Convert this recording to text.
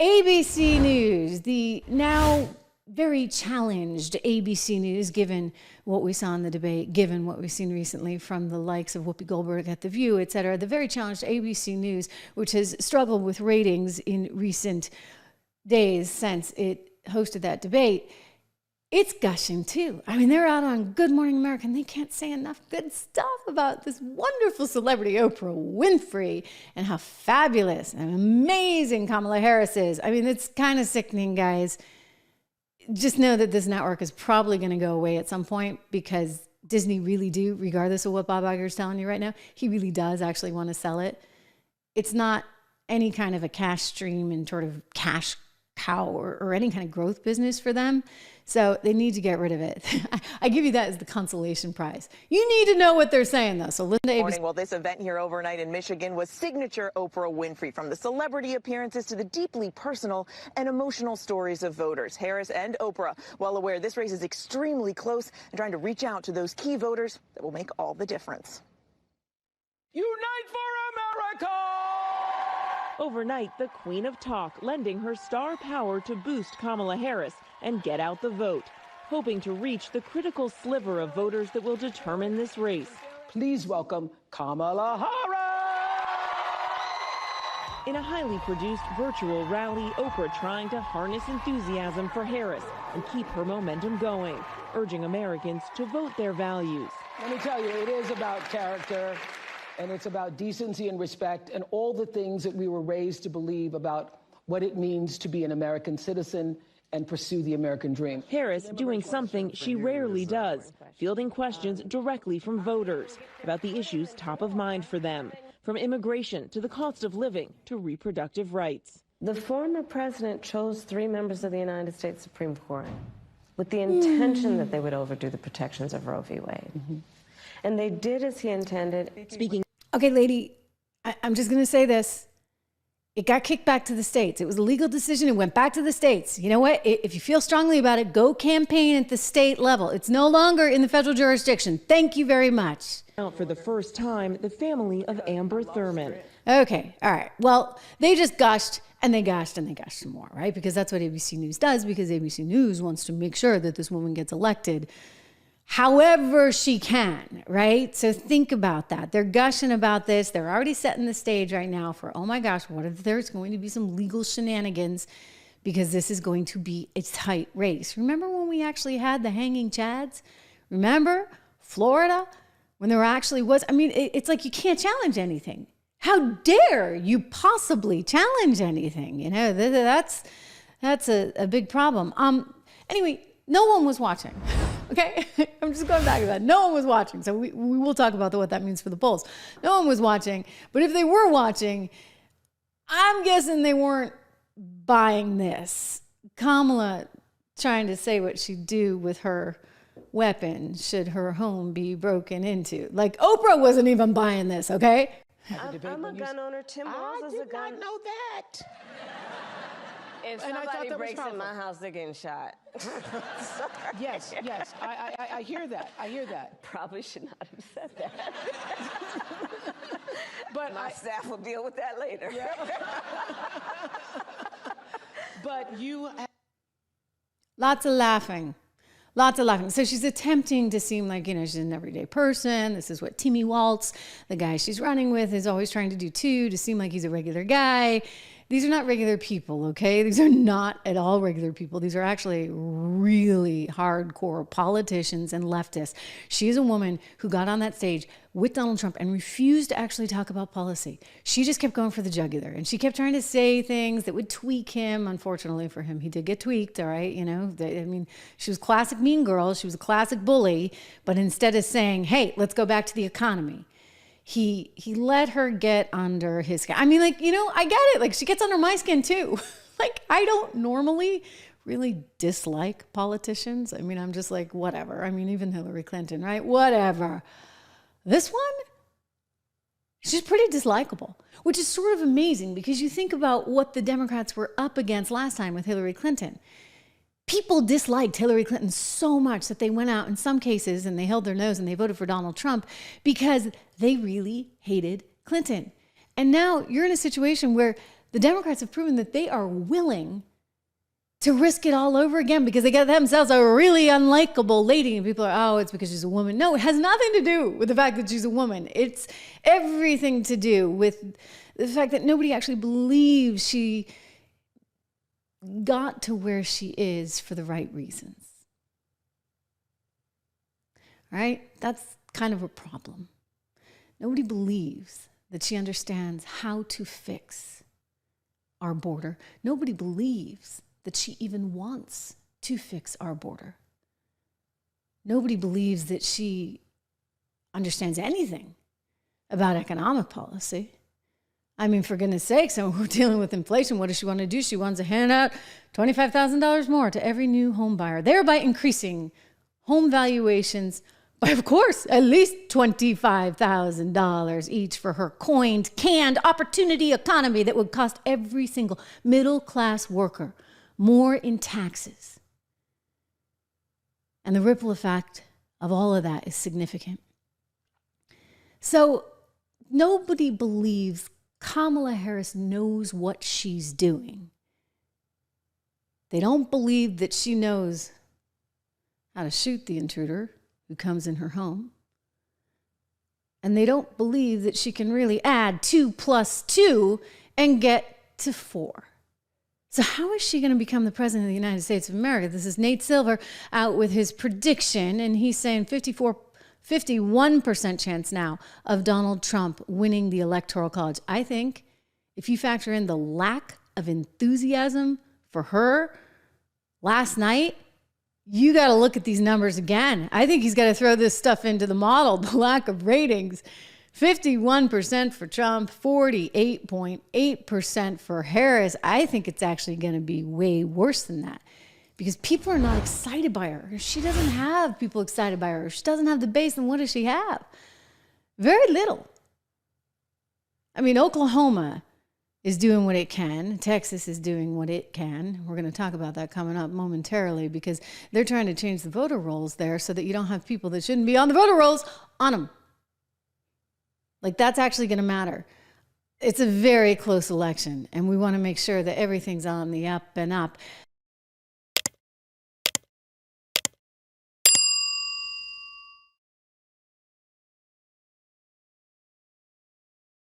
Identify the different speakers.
Speaker 1: ABC News, the now very challenged ABC News, given what we saw in the debate, given what we've seen recently from the likes of Whoopi Goldberg at The View, et cetera, the very challenged ABC News, which has struggled with ratings in recent days since it hosted that debate, it's gushing too. I mean, they're out on Good Morning America and they can't say enough good stuff about this wonderful celebrity, Oprah Winfrey, and how fabulous and amazing Kamala Harris is. I mean, it's kind of sickening, guys. Just know that this network is probably going to go away at some point because Disney really do, regardless of what Bob Iger's telling you right now, he really does actually want to sell it. It's not any kind of a cash stream and sort of cash cow or any kind of growth business for them. So they need to get rid of it. I give you that as the consolation prize. You need to know what they're saying, though. So listen to ABC.
Speaker 2: Well, this event here overnight in Michigan was signature Oprah Winfrey, from the celebrity appearances to the deeply personal and emotional stories of voters. Harris and Oprah, well aware this race is extremely close and trying to reach out to those key voters that will make all the difference.
Speaker 3: Unite for America!
Speaker 4: Overnight, the Queen of Talk lending her star power to boost Kamala Harris and get out the vote, hoping to reach the critical sliver of voters that will determine this race.
Speaker 3: Please welcome Kamala Harris!
Speaker 4: In a highly produced virtual rally, Oprah trying to harness enthusiasm for Harris and keep her momentum going, urging Americans to vote their values.
Speaker 3: Let me tell you, it is about character, and it's about decency and respect and all the things that we were raised to believe about what it means to be an American citizen and pursue the American dream.
Speaker 4: Harris doing something she rarely does, fielding questions directly from voters about the issues top of mind for them, from immigration to the cost of living to reproductive rights.
Speaker 5: The former president chose 3 members of the United States Supreme Court with the intention that they would overdo the protections of Roe v. Wade. And they did as he intended.
Speaker 4: Speaking.
Speaker 1: Okay, lady, I'm just going to say this. It got kicked back to the states. It was a legal decision. It went back to the states. You know what? If you feel strongly about it, go campaign at the state level. It's no longer in the federal jurisdiction. Thank you very much.
Speaker 4: Out for the first time, the family of Amber Thurman.
Speaker 1: Okay, all right. Well, they just gushed and they gushed and they gushed some more, right? Because that's what ABC News does, because ABC News wants to make sure that this woman gets elected however she can, right? So think about that. They're gushing about this. They're already setting the stage right now for, oh my gosh, what if there's going to be some legal shenanigans, because this is going to be a tight race. Remember when we actually had the hanging chads? Remember Florida? When there actually was, I mean, it's like you can't challenge anything. How dare you possibly challenge anything? You know, that's a big problem. Anyway, no one was watching. Okay, I'm just going back to that. No one was watching. So we will talk about what that means for the polls. No one was watching. But if they were watching, I'm guessing they weren't buying this. Kamala trying to say what she'd do with her weapon should her home be broken into. Like, Oprah wasn't even buying this, okay?
Speaker 5: I'm a gun owner. Tim Walz is a gun.
Speaker 3: I did not know that.
Speaker 5: If somebody breaks in my house, they're getting shot.
Speaker 3: Yes, I hear that. I hear that.
Speaker 5: Probably should not have said that.
Speaker 3: But
Speaker 5: my staff will deal with that later.
Speaker 3: Yeah. But you...
Speaker 1: Lots of laughing. Lots of laughing. So she's attempting to seem like, you know, she's an everyday person. This is what Timmy Waltz, the guy she's running with, is always trying to do too, to seem like he's a regular guy. These are not regular people, okay? These are not at all regular people. These are actually really hardcore politicians and leftists. She is a woman who got on that stage with Donald Trump and refused to actually talk about policy. She just kept going for the jugular, and she kept trying to say things that would tweak him. Unfortunately for him, he did get tweaked, all right? You know, I mean, she was classic mean girl. She was a classic bully, but instead of saying, hey, let's go back to the economy, he let her get under his skin. I mean, like, you know, I get it. Like, she gets under my skin too. Like, I don't normally really dislike politicians. I mean, I'm just like, whatever. I mean, even Hillary Clinton, right? Whatever. This one, she's pretty dislikable, which is sort of amazing because you think about what the Democrats were up against last time with Hillary Clinton. People disliked Hillary Clinton so much that they went out in some cases and they held their nose and they voted for Donald Trump because they really hated Clinton. And now you're in a situation where the Democrats have proven that they are willing to risk it all over again because they got themselves a really unlikable lady. And people are, oh, it's because she's a woman. No, it has nothing to do with the fact that she's a woman. It's everything to do with the fact that nobody actually believes she got to where she is for the right reasons. Right? That's kind of a problem. Nobody believes that she understands how to fix our border. Nobody believes that she even wants to fix our border. Nobody believes that she understands anything about economic policy. I mean, for goodness sakes, we're dealing with inflation. What does she want to do? She wants to hand out $25,000 more to every new home buyer, thereby increasing home valuations by, of course, at least $25,000 each for her coined, canned opportunity economy that would cost every single middle-class worker more in taxes. And the ripple effect of all of that is significant. So nobody believes Kamala Harris knows what she's doing. They don't believe that she knows how to shoot the intruder who comes in her home. And they don't believe that she can really add 2 + 2 and get to 4. So how is she going to become the president of the United States of America? This is Nate Silver out with his prediction, and he's saying 51% chance now of Donald Trump winning the Electoral College. I think if you factor in the lack of enthusiasm for her last night, you got to look at these numbers again. I think he's got to throw this stuff into the model, the lack of ratings. 51% for Trump, 48.8% for Harris. I think it's actually going to be way worse than that because people are not excited by her. She doesn't have people excited by her. She doesn't have the base, and what does she have? Very little. I mean, Oklahoma is doing what it can. Texas is doing what it can. We're going to talk about that coming up momentarily because they're trying to change the voter rolls there so that you don't have people that shouldn't be on the voter rolls on them. Like, that's actually going to matter. It's a very close election, and we want to make sure that everything's on the up and up.